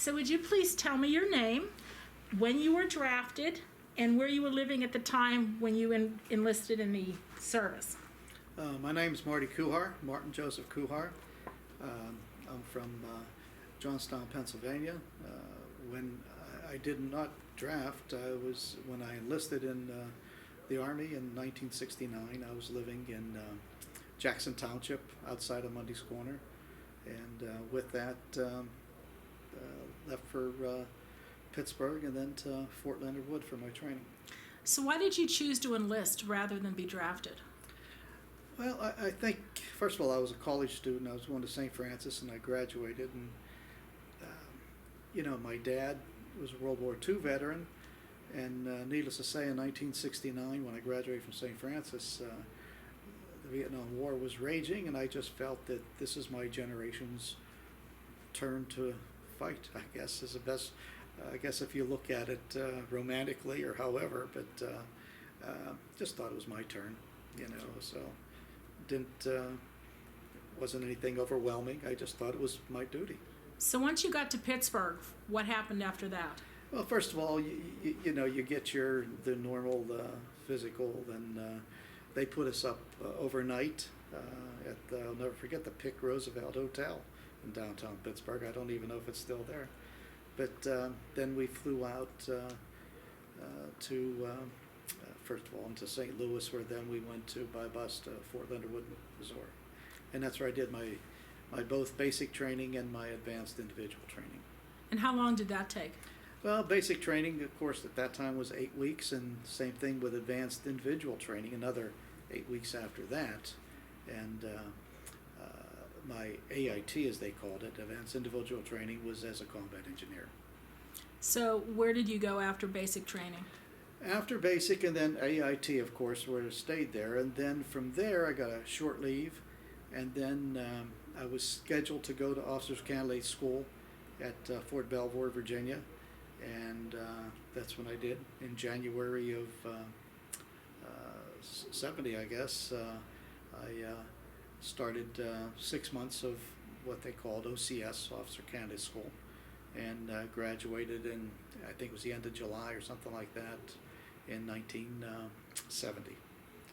So would you please tell me your name, when you were drafted, and where you were living at the time when you enlisted in the service? My name is Marty Kuhar, Martin Joseph Kuhar. I'm from Johnstown, Pennsylvania. When I did not draft, was when I enlisted in the Army in 1969. I was living in Jackson Township outside of Mundy's Corner, and with that left for Pittsburgh and then to Fort Leonard Wood for my training. So why did you choose to enlist rather than be drafted? Well, I think, first of all, I was a college student. I was going to St. Francis, and I graduated. And, my dad was a World War II veteran. And needless to say, in 1969, when I graduated from St. Francis, the Vietnam War was raging, and I just felt that this is my generation's turn to fight, I guess, is the best. I guess if you look at it romantically or however, but just thought it was my turn, so wasn't anything overwhelming. I just thought it was my duty. So once you got to Pittsburgh, what happened after that? Well, first of all, you get the normal physical, and they put us up overnight at I'll never forget the Pick Roosevelt Hotel in downtown Pittsburgh. I don't even know if it's still there. But then we flew out to first of all into St. Louis, where then we went to by bus to Fort Leonard Wood, Missouri, and that's where I did my both basic training and my advanced individual training. And how long did that take? Well, basic training, of course, at that time was 8 weeks, and same thing with advanced individual training, another 8 weeks after that, and my AIT, as they called it, advanced individual training, was as a combat engineer. So where did you go after basic training? After basic and then AIT, of course, where I stayed there, and then from there I got a short leave, and then I was scheduled to go to Officers Candidate School at Fort Belvoir, Virginia, and that's when I did in January of 70, I guess. I started 6 months of what they called OCS, Officer Candidate School, and graduated in, I think it was the end of July or something like that, in 1970.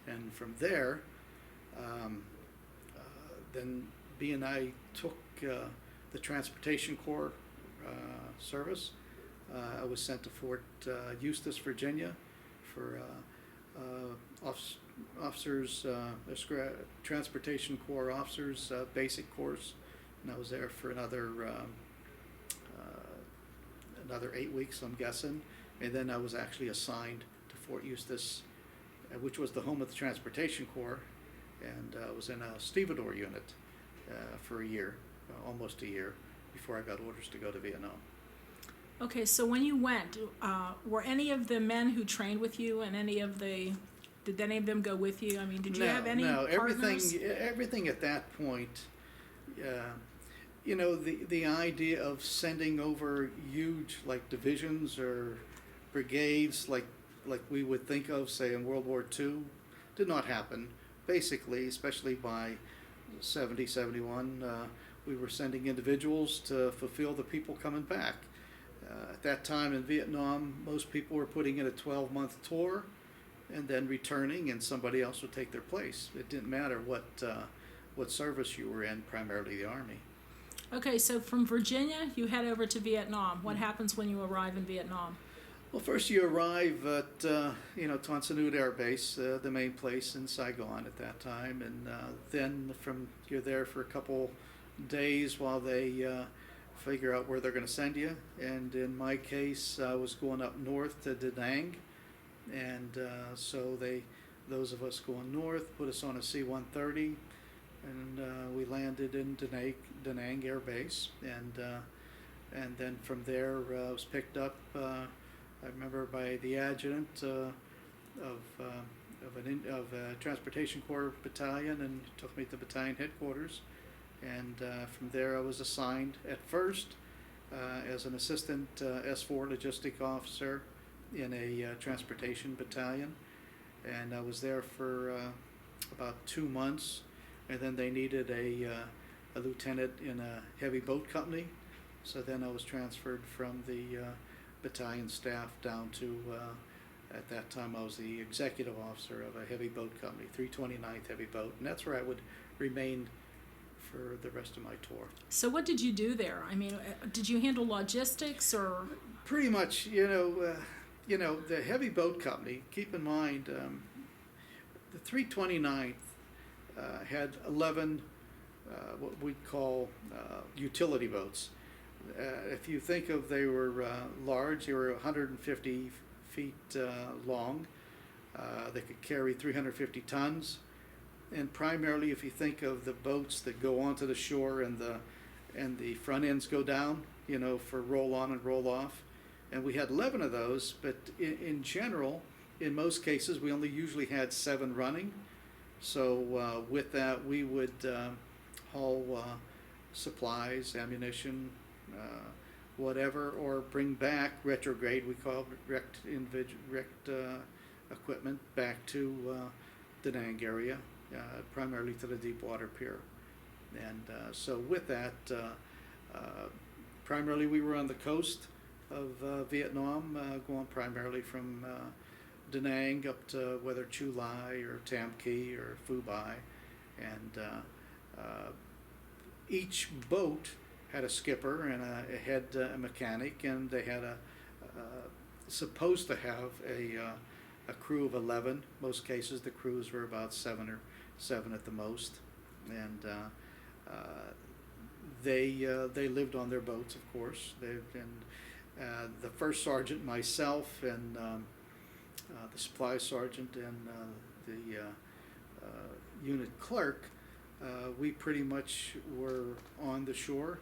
And from there, then B&I took the Transportation Corps service. I was sent to Fort Eustis, Virginia for officers, Transportation Corps officers basic course, and I was there for another 8 weeks, I'm guessing, and then I was actually assigned to Fort Eustis, which was the home of the Transportation Corps, and I was in a stevedore unit for a year, almost a year, before I got orders to go to Vietnam. Okay, so when you went, were any of the men who trained with you and did any of them go with you? I mean, did you have any partners? Everything at that point, the idea of sending over huge, like, divisions or brigades like we would think of, say, in World War II, did not happen. Basically, especially by 70, 71, we were sending individuals to fulfill the people coming back. At that time in Vietnam, most people were putting in a 12-month tour and then returning, and somebody else would take their place. It didn't matter what service you were in, primarily the Army. Okay, so from Virginia, you head over to Vietnam. What happens when you arrive in Vietnam? Well, first you arrive at Tan Son Nhut Air Base, the main place in Saigon at that time, and then you're there for a couple days while they figure out where they're going to send you. And in my case, I was going up north to Da Nang, and so those of us going north put us on a C-130, and we landed in Da Nang Air Base, and then from there I was picked up. I remember by the adjutant of a Transportation Corps battalion, and took me to battalion headquarters. And from there I was assigned at first as an assistant S4 logistic officer in a transportation battalion, and I was there for about 2 months, and then they needed a lieutenant in a heavy boat company, So then I was transferred from the battalion staff down to, at that time I was the executive officer of a heavy boat company, 329th Heavy Boat, and that's where I would remain for the rest of my tour. So what did you do there? I mean, did you handle logistics or? Pretty much, the heavy boat company, keep in mind, the 329th had 11 what we call utility boats. If you think of, they were large, they were 150 feet long. They could carry 350 tons. And primarily, if you think of the boats that go onto the shore and the front ends go down, for roll on and roll off. And we had 11 of those, but in general, in most cases, we only usually had 7 running. So with that, we would haul supplies, ammunition, whatever, or bring back retrograde, we call it wrecked equipment, back to Da Nang area, primarily to the Deepwater Pier. And so with that, primarily we were on the coast of Vietnam, going primarily from Da Nang up to whether Chu Lai or Tam Kỳ or Phu Bai. And each boat had a skipper and a head mechanic, and they had supposed to have a crew of 11. Most cases the crews were about 7 at the most, and they lived on their boats, of course. The first sergeant, myself, and the supply sergeant and the unit clerk, we pretty much were on the shore,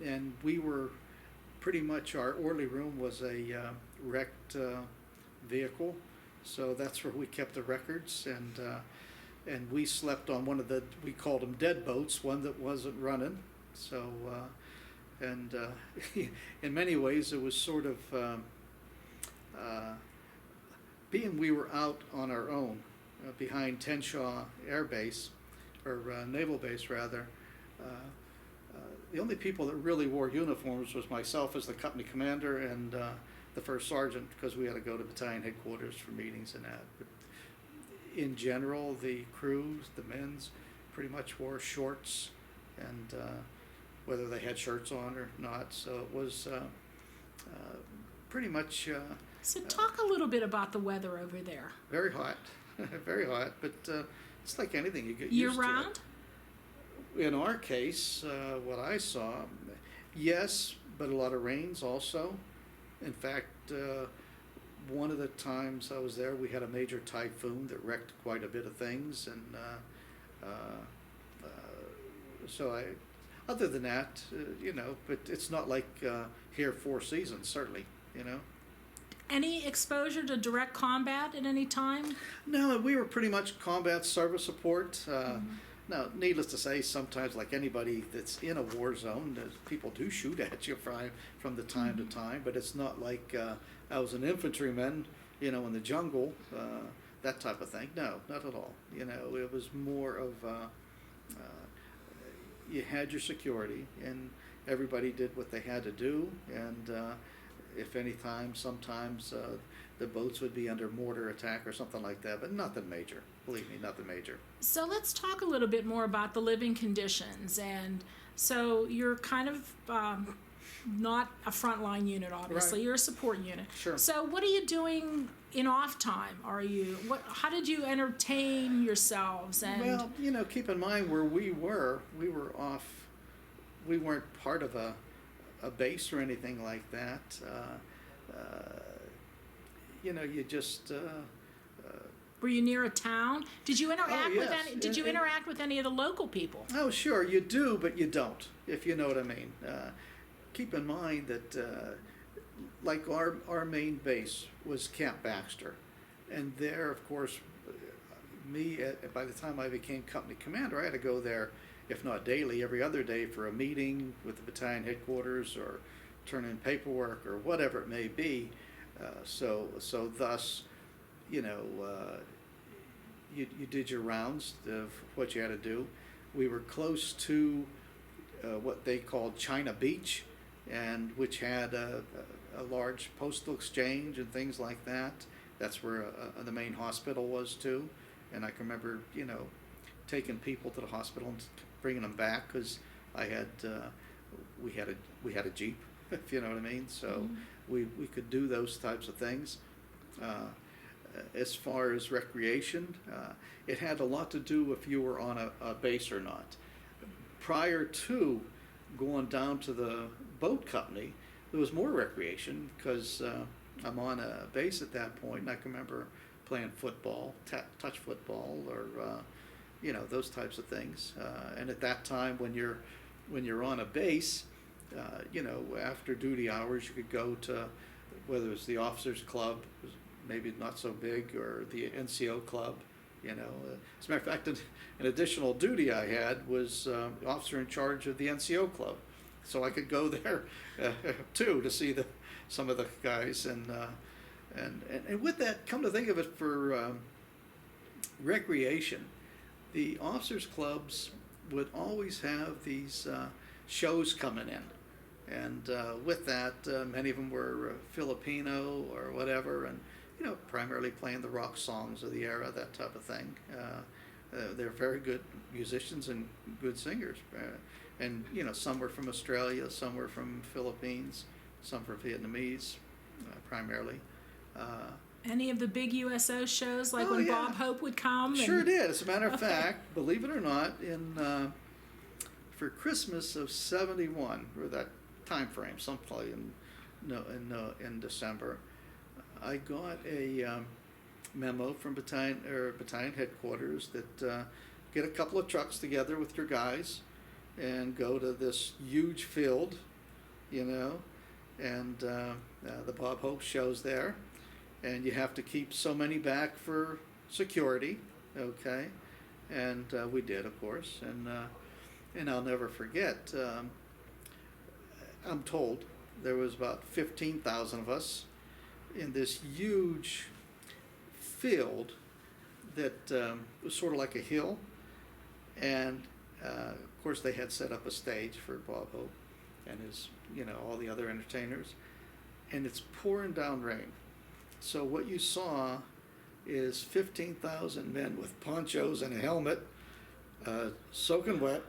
and we were pretty much, our orderly room was a wrecked vehicle, so that's where we kept the records, and we slept on one of the, we called them dead boats, one that wasn't running. So in many ways it was sort of being we were out on our own behind Tenshaw Air Base, or Naval Base rather. The only people that really wore uniforms was myself as the company commander and the first sergeant, because we had to go to battalion headquarters for meetings and that. But in general, the crews, the men's, pretty much wore shorts, and whether they had shirts on or not. So it was pretty much. So talk a little bit about the weather over there. Very hot, very hot, but it's like anything, you get Year used round? to it. In our case, what I saw, yes, but a lot of rains also. In fact, one of the times I was there, we had a major typhoon that wrecked quite a bit of things, and so other than that, but it's not like here 4 seasons, certainly, Any exposure to direct combat at any time? No, we were pretty much combat service support. Now, needless to say, sometimes, like anybody that's in a war zone, people do shoot at you from the time to time, but it's not like I was an infantryman, in the jungle, that type of thing. No, not at all. It was more of you had your security, and everybody did what they had to do, and if any time, sometimes the boats would be under mortar attack or something like that, but nothing major. Believe me, nothing major. So let's talk a little bit more about the living conditions. And so you're kind of not a frontline unit, obviously. Right. You're a support unit. Sure. So what are you doing in off time? How did you entertain yourselves? And well, keep in mind where we were off. We weren't part of a base or anything like that. You just. Were you near a town? Did you interact with yes. any? Did you interact with any of the local people? Oh, sure, you do, but you don't, if you know what I mean. Keep in mind that, like our main base was Camp Baxter, and there, of course, by the time I became company commander, I had to go there, if not daily, every other day for a meeting with the battalion headquarters or turn in paperwork or whatever it may be. So thus, you did your rounds of what you had to do. We were close to what they called China Beach, and which had a large postal exchange and things like that. That's where the main hospital was too. And I can remember, taking people to the hospital and bringing them back because we had a Jeep, if you know what I mean. So we could do those types of things. As far as recreation, it had a lot to do if you were on a base or not. Prior to going down to the boat company, there was more recreation because I'm on a base at that point, and I can remember playing football, touch football, or those types of things. And at that time, when you're on a base, after duty hours, you could go to whether it was the officers' club, maybe not so big, or the NCO club. As a matter of fact, an additional duty I had was officer in charge of the NCO club, so I could go there too to see some of the guys. And with that, come to think of it, for recreation, the officers' clubs would always have these shows coming in, and with that, many of them were Filipino or whatever, and primarily playing the rock songs of the era, that type of thing. They're very good musicians and good singers, and some were from Australia, some were from Philippines, some were Vietnamese, primarily. Any of the big USO shows, like when Bob Hope would come? Sure did. As a matter of fact, believe it or not, for Christmas of '71, or that time frame, sometime in December, I got a memo from battalion headquarters that get a couple of trucks together with your guys and go to this huge field, and the Bob Hope show's there, and you have to keep so many back for security, okay? And we did, of course, and I'll never forget. I'm told there was about 15,000 of us in this huge field that was sort of like a hill, and of course they had set up a stage for Bob Hope and his, all the other entertainers, and it's pouring down rain. So what you saw is 15,000 men with ponchos and a helmet, soaking wet,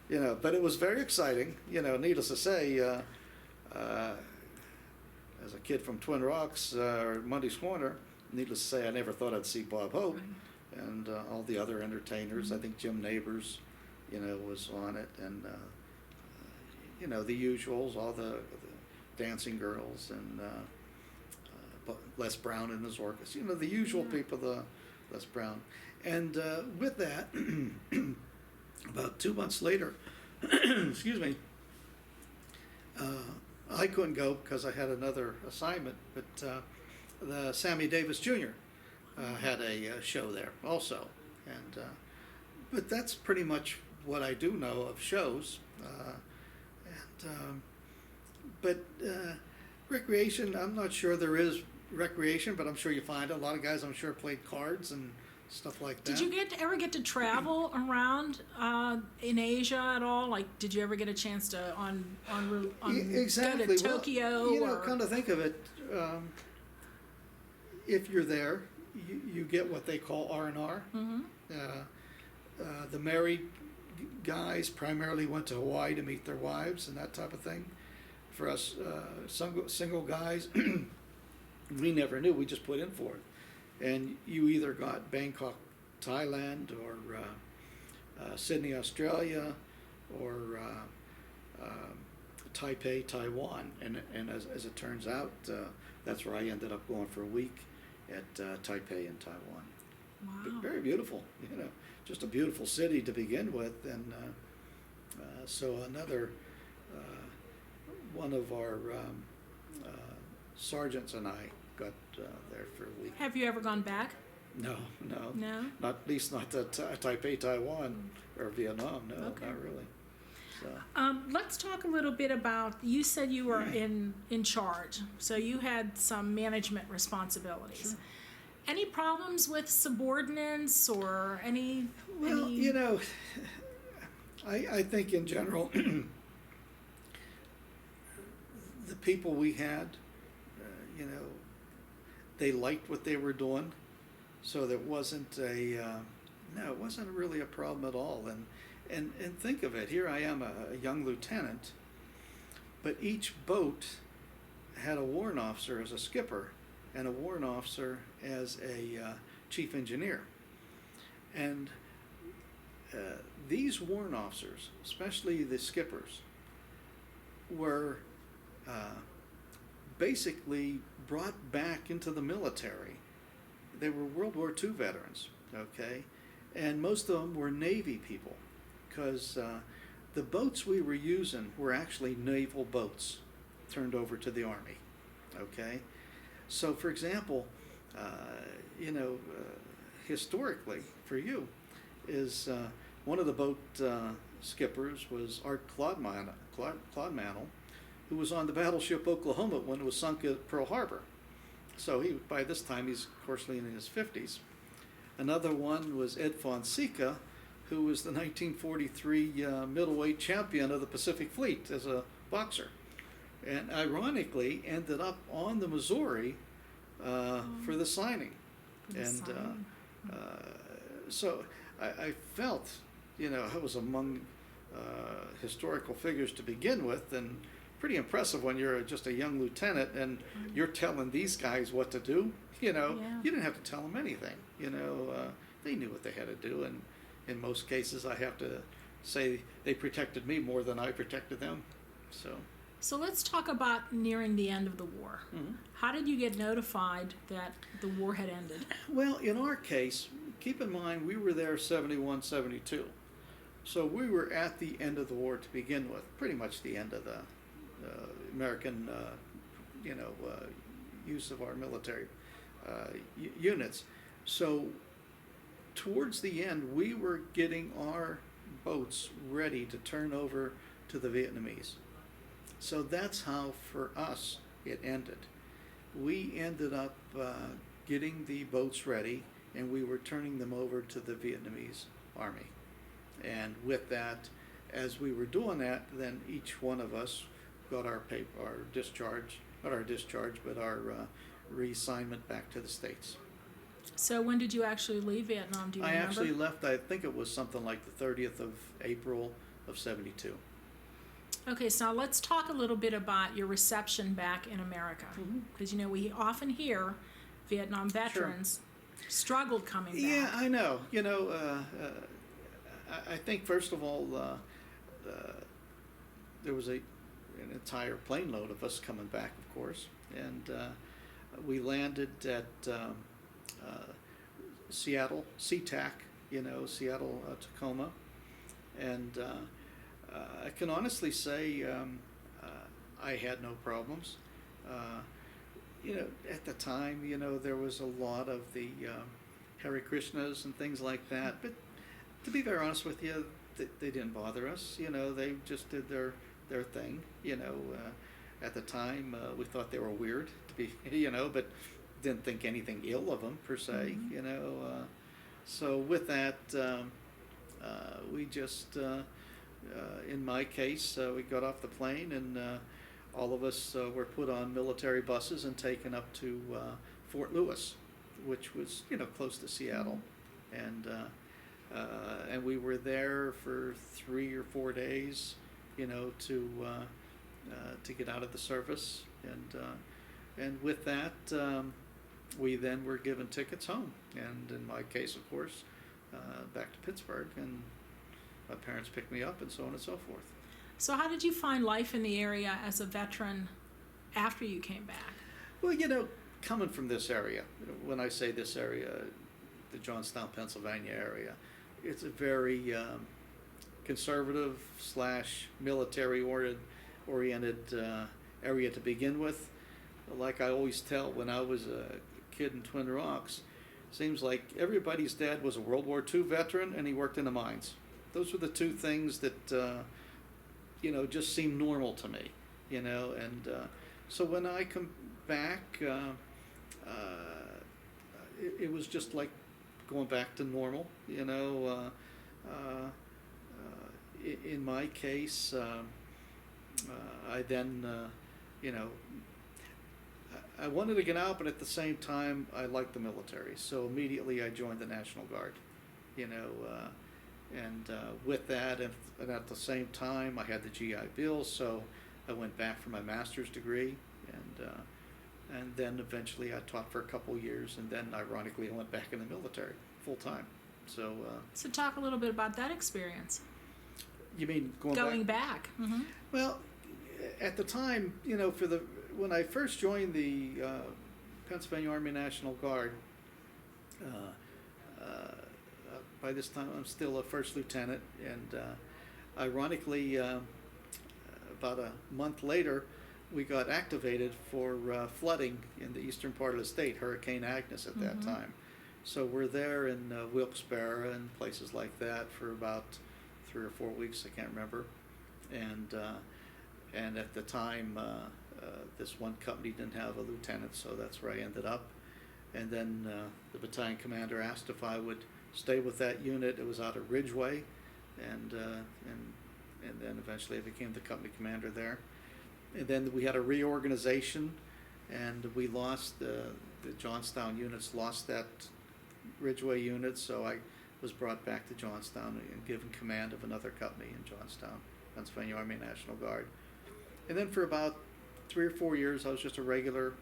but it was very exciting, needless to say. As a kid from Twin Rocks, or Mundy's Corner, needless to say, I never thought I'd see Bob Hope and all the other entertainers. I think Jim Neighbors, was on it, and the usuals, all the dancing girls, and Les Brown and his orchestra, the usual people, the Les Brown. And with that, about 2 months later, excuse me, I couldn't go because I had another assignment, but the Sammy Davis Jr. Had a show there also, and but that's pretty much what I do know of shows. But recreation, I'm not sure there is recreation, but I'm sure you find it. A lot of guys, I'm sure, played cards and stuff like that. Did you ever get to travel around in Asia at all? Like, did you ever get a chance to exactly. go to Tokyo? Well, come to think of it, if you're there, you get what they call R&R. Mm-hmm. The married guys primarily went to Hawaii to meet their wives and that type of thing. For us, single guys, we never knew. We just put in for it. And you either got Bangkok, Thailand, or Sydney, Australia, or Taipei, Taiwan. And as it turns out, that's where I ended up going for a week, at Taipei in Taiwan. Wow. Very beautiful, just a beautiful city to begin with. And so another one of our sergeants and I got there for a week. Have you ever gone back? No. No? Not, at least not to Taipei, Taiwan, or Vietnam. No, Okay. Not really. So. Let's talk a little bit about, you said you were in charge, so you had some management responsibilities. Sure. Any problems with subordinates or any? Well, I think in general, people we had, you know, they liked what they were doing, so there wasn't it wasn't really a problem at all. And think of it, here I am, a young lieutenant, but each boat had a warrant officer as a skipper and a warrant officer as a chief engineer. And these warrant officers, especially the skippers, were basically brought back into the military. They were World War II veterans, okay? And most of them were Navy people, because the boats we were using were actually naval boats turned over to the Army, okay? So, for example, historically, for you, is one of the boat skippers was Art Clodmantle, who was on the battleship Oklahoma when it was sunk at Pearl Harbor. So by this time, he's of course in his 50s. Another one was Ed Fonseca, who was the 1943 middleweight champion of the Pacific Fleet as a boxer, and ironically ended up on the Missouri for the signing. So I felt, I was among historical figures to begin with, and pretty impressive when you're just a young lieutenant and you're telling these guys what to do. You didn't have to tell them anything. They knew what they had to do, and in most cases, I have to say they protected me more than I protected them. So let's talk about nearing the end of the war. Mm-hmm. How did you get notified that the war had ended? Well, in our case, keep in mind we were there 71, 72. So we were at the end of the war to begin with, pretty much the end of the American, use of our military units. So towards the end, we were getting our boats ready to turn over to the Vietnamese. So that's how, for us, it ended. We ended up getting the boats ready, and we were turning them over to the Vietnamese Army. And with that, as we were doing that, then each one of us got our discharge, not our discharge, but our reassignment back to the States. So when did you actually leave Vietnam? Do you remember? I actually left, I think it was something like the 30th of April of 72. Okay, so now let's talk a little bit about your reception back in America. Because, we often hear Vietnam veterans struggled coming back. Yeah, I know. I think, first of all, there was an entire plane load of us coming back, of course. And we landed at Seattle, SeaTac, Seattle, Tacoma. And I can honestly say I had no problems. At the time, there was a lot of the Hare Krishnas and things like that. But to be very honest with you, they didn't bother us. They just did their thing. At the time, we thought they were weird to be, but didn't think anything ill of them per se. So with that, we just, in my case, we got off the plane, and all of us were put on military buses and taken up to Fort Lewis, which was close to Seattle, and we were there for 3 or 4 days, to get out of the service, and with that, we then were given tickets home, and in my case, of course, back to Pittsburgh, and my parents picked me up, and so on and so forth. So how did you find life in the area as a veteran after you came back? Well, coming from this area, when I say this area, the Johnstown, Pennsylvania area, it's a very conservative / military oriented area to begin with. Like I always tell, when I was a kid in Twin Rocks, seems like everybody's dad was a World War II veteran and he worked in the mines. Those were the two things that just seemed normal to me, and so when I come back, it was just like going back to normal, in my case, I then you know, I wanted to get out, but at the same time, I liked the military. So immediately I joined the National Guard, you know, with that, and at the same time, I had the GI Bill, so I went back for my master's degree, and then eventually I taught for a couple years, and then ironically I went back in the military full time. So talk a little bit about that experience. You mean going back? Mm-hmm. Well, at the time, you know, when I first joined the Pennsylvania Army National Guard, by this time I'm still a first lieutenant, and ironically, about a month later, we got activated for flooding in the eastern part of the state, Hurricane Agnes at that time. So we're there in Wilkes-Barre and places like that for about 3 or 4 weeks, I can't remember, and at the time, this one company didn't have a lieutenant, so that's where I ended up. And then the battalion commander asked if I would stay with that unit. It was out of Ridgeway, and then eventually I became the company commander there. And then we had a reorganization, and we lost the Johnstown units lost that Ridgeway unit, so I was brought back to Johnstown and given command of another company in Johnstown, Pennsylvania Army National Guard. And then for about 3 or 4 years, I was just a regular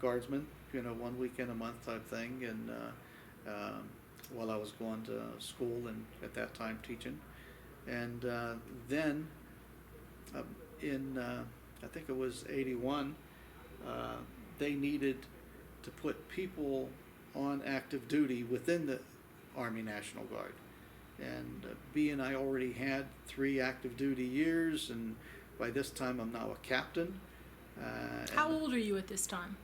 guardsman, you know, 1 weekend a month type thing, and while I was going to school and at that time teaching. And then in, I think it was 81, they needed to put people on active duty within the Army National Guard. And and I already had 3 active duty years, and by this time I'm now a captain. How old are you at this time?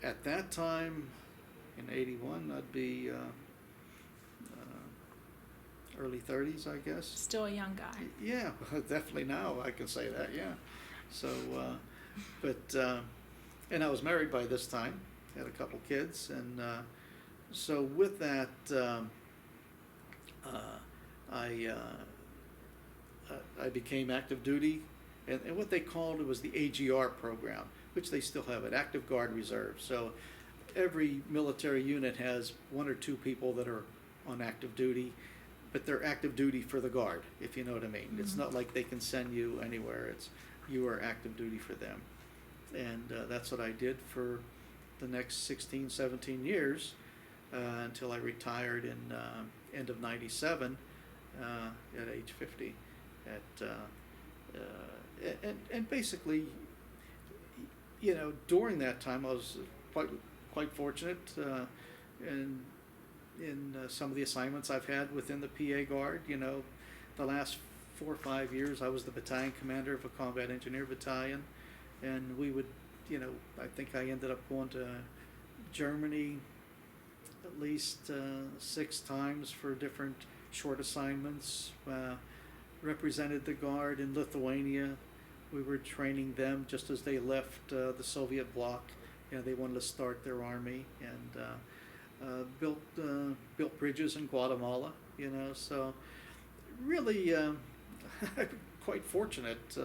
At that time, in 81, I'd be early 30s, I guess. Still a young guy. Yeah, definitely now I can say that, yeah. So, and I was married by this time, had a couple kids, and so with that, I became active duty, and what they called it was the AGR program, which they still have, it, Active Guard Reserve. So every military unit has 1 or 2 people that are on active duty, but they're active duty for the Guard, if you know what I mean. It's not like they can send you anywhere. It's you are active duty for them. And that's what I did for the next 16, 17 years until I retired in end of 97 at age 50. And basically, you know, during that time I was quite fortunate in some of the assignments I've had within the PA Guard. You know, the last 4 or 5 years I was the battalion commander of a combat engineer battalion, and we would, you know, I think I ended up going to Germany at least 6 times for different short assignments. Represented the Guard in Lithuania. We were training them just as they left the Soviet bloc. You know, they wanted to start their army, and built bridges in Guatemala. You know, so really quite fortunate.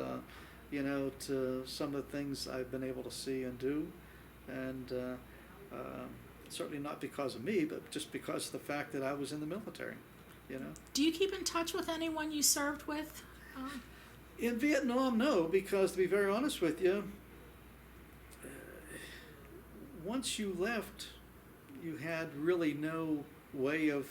You know, to some of the things I've been able to see and do, and certainly not because of me, but just because of the fact that I was in the military. You know. Do you keep in touch with anyone you served with? In Vietnam, no, because to be very honest with you, once you left, you had really no way of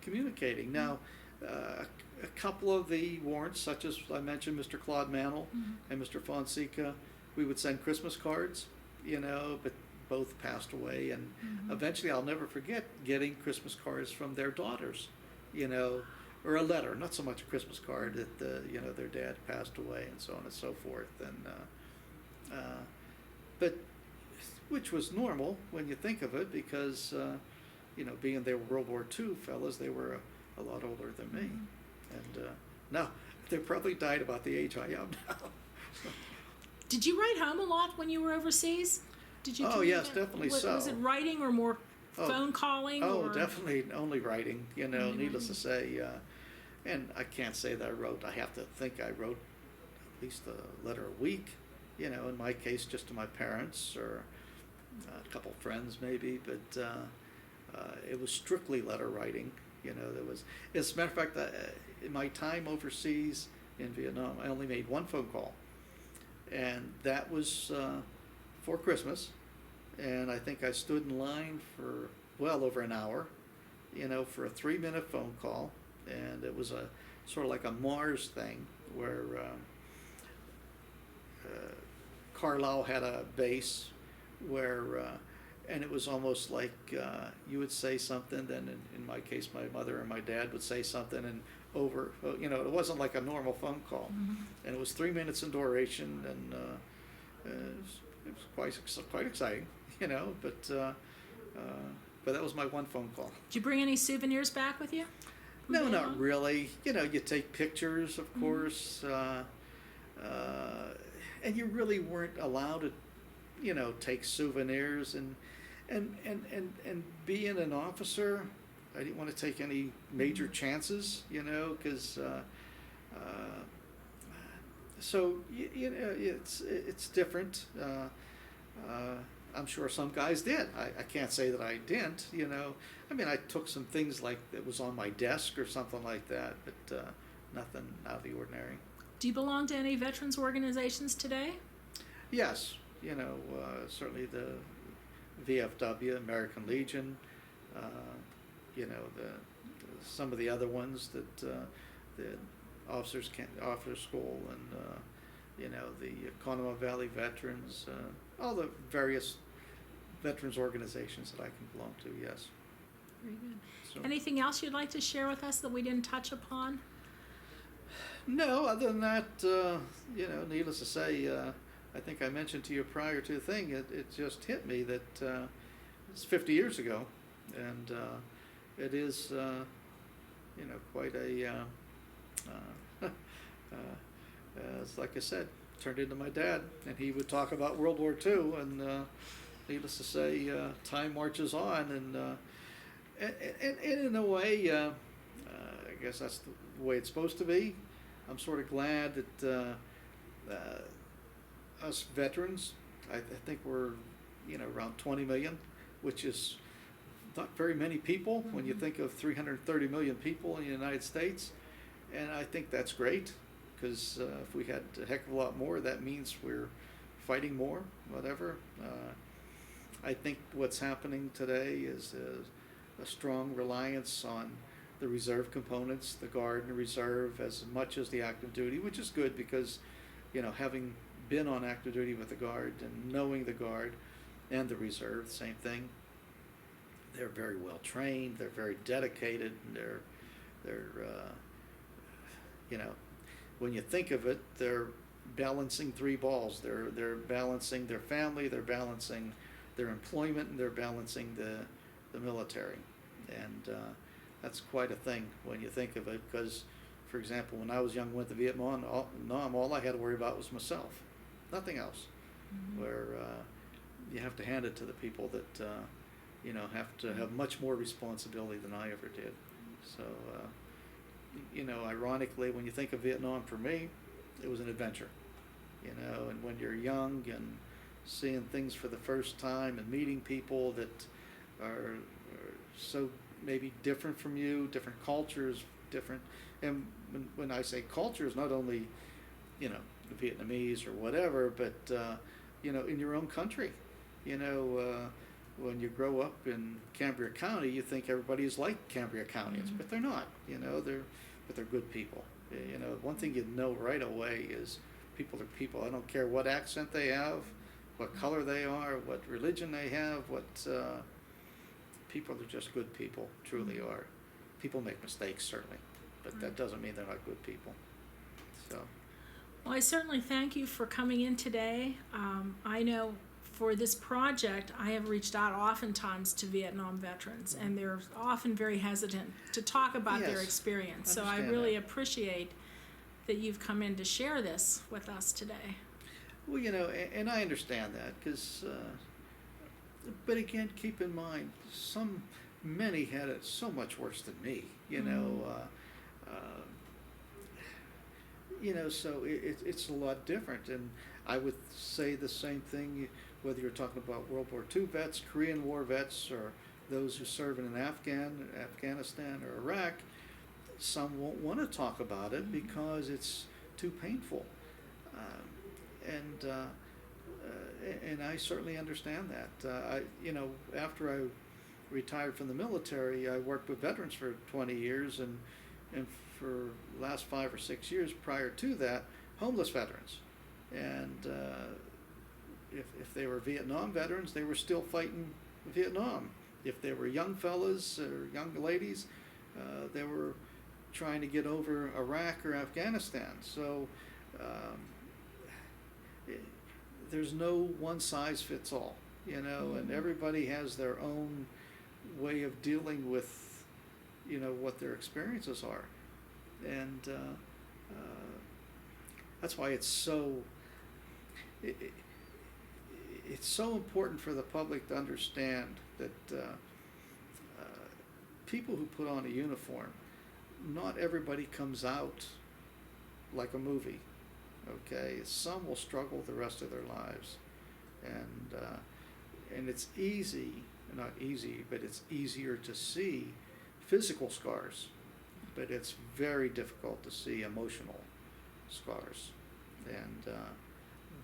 communicating. Now, a couple of the warrants, such as I mentioned, Mr. Claude Mantle and Mr. Fonseca, we would send Christmas cards, you know, but both passed away, and eventually I'll never forget getting Christmas cards from their daughters, you know, or a letter, not so much a Christmas card that you know, their dad passed away and so on and so forth, and but which was normal when you think of it, because you know, being they were World War II fellas, they were a lot older than me, and now they probably died about the age I am now. Did you write home a lot when you were overseas? Did you? Oh yes, definitely so. Was it writing or more phone calling? Oh, definitely only writing. You know, needless to say, and I can't say that I wrote. I have to think I wrote least a letter a week, you know, in my case just to my parents or a couple friends maybe, but it was strictly letter writing. You know, there was, as a matter of fact, in my time overseas in Vietnam, I only made one phone call, and that was for Christmas, and I think I stood in line for well over an hour, you know, for a 3-minute phone call, and it was a sort of like a Mars thing where Carlisle had a base where, and it was almost like you would say something, then in my case, my mother and my dad would say something, and over, you know, it wasn't like a normal phone call, and it was 3 minutes in duration, and it was quite exciting, you know, but that was my one phone call. Did you bring any souvenirs back with you? No, not really. You know, you take pictures, of course, and you really weren't allowed to, you know, take souvenirs. And being an officer, I didn't want to take any major chances, you know, because so you know, it's different. I'm sure some guys did. I can't say that I didn't, you know. I mean, I took some things like that was on my desk or something like that, but nothing out of the ordinary. Do you belong to any veterans organizations today? Yes, you know, certainly the VFW, American Legion, you know, some of the other ones that the officer school, and you know, the Conemaugh Valley Veterans, all the various veterans organizations that I can belong to. Yes. Very good. So, anything else you'd like to share with us that we didn't touch upon? No, other than that, you know, needless to say, I think I mentioned to you prior to the thing, it just hit me that it's 50 years ago, and it is, you know, quite a, it's like I said, turned into my dad, and he would talk about World War II, and needless to say, time marches on, and in a way, I guess that's the way it's supposed to be. I'm sort of glad that us veterans, I think we're, you know, around 20 million, which is not very many people when you think of 330 million people in the United States. And I think that's great, because if we had a heck of a lot more, that means we're fighting more, whatever. I think what's happening today is a strong reliance on the reserve components, the Guard and the Reserve, as much as the active duty, which is good because, you know, having been on active duty with the Guard and knowing the Guard and the Reserve, same thing. They're very well trained. They're very dedicated. They're you know, when you think of it, they're balancing 3 balls. They're balancing their family. They're balancing their employment, and they're balancing the military, and that's quite a thing when you think of it, because, for example, when I was young, went to Vietnam, all I had to worry about was myself, nothing else. Where you have to hand it to the people that you know, have to have much more responsibility than I ever did. So you know, ironically, when you think of Vietnam, for me, it was an adventure, you know. And when you're young and seeing things for the first time and meeting people that are so maybe different from you, different cultures, different, and when I say cultures, not only, you know, the Vietnamese or whatever, but you know, in your own country, you know, when you grow up in Cambria County, you think everybody is like Cambria Countyans, but they're not, you know, but they're good people. You know, one thing you know right away is people are people. I don't care what accent they have, what color they are, what religion they have, what people are just good people, truly are. People make mistakes, certainly, but that doesn't mean they're not good people. So, well, I certainly thank you for coming in today. I know for this project, I have reached out oftentimes to Vietnam veterans, and they're often very hesitant to talk about their experience. So I really appreciate that you've come in to share this with us today. Well, you know, and I understand that, because, but again, keep in mind, many had it so much worse than me, you know. So it's a lot different. And I would say the same thing whether you're talking about World War II vets, Korean War vets, or those who serve in Afghanistan or Iraq. Some won't want to talk about it because it's too painful. And I certainly understand that. After I retired from the military, I worked with veterans for 20 years, and for the last 5 or 6 years prior to that, homeless veterans. And if they were Vietnam veterans, they were still fighting Vietnam. If they were young fellas or young ladies, they were trying to get over Iraq or Afghanistan. So there's no one size fits all, and everybody has their own way of dealing with, what their experiences are. And that's why it's so important for the public to understand that people who put on a uniform, not everybody comes out like a movie. Okay, some will struggle the rest of their lives, and it's not easy, but it's easier to see physical scars, but it's very difficult to see emotional scars, and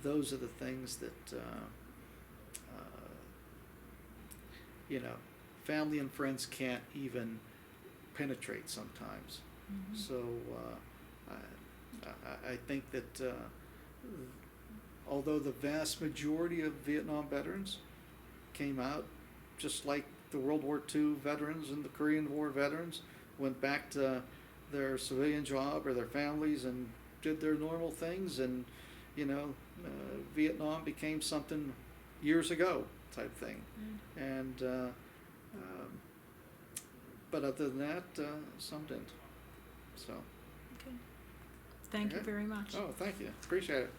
those are the things that family and friends can't even penetrate sometimes. Mm-hmm. So I think that although the vast majority of Vietnam veterans came out just like the World War II veterans and the Korean War veterans, went back to their civilian job or their families and did their normal things, and Vietnam became something years ago type thing. And but other than that, some didn't. So okay. Thank you very much. Oh, thank you. Appreciate it.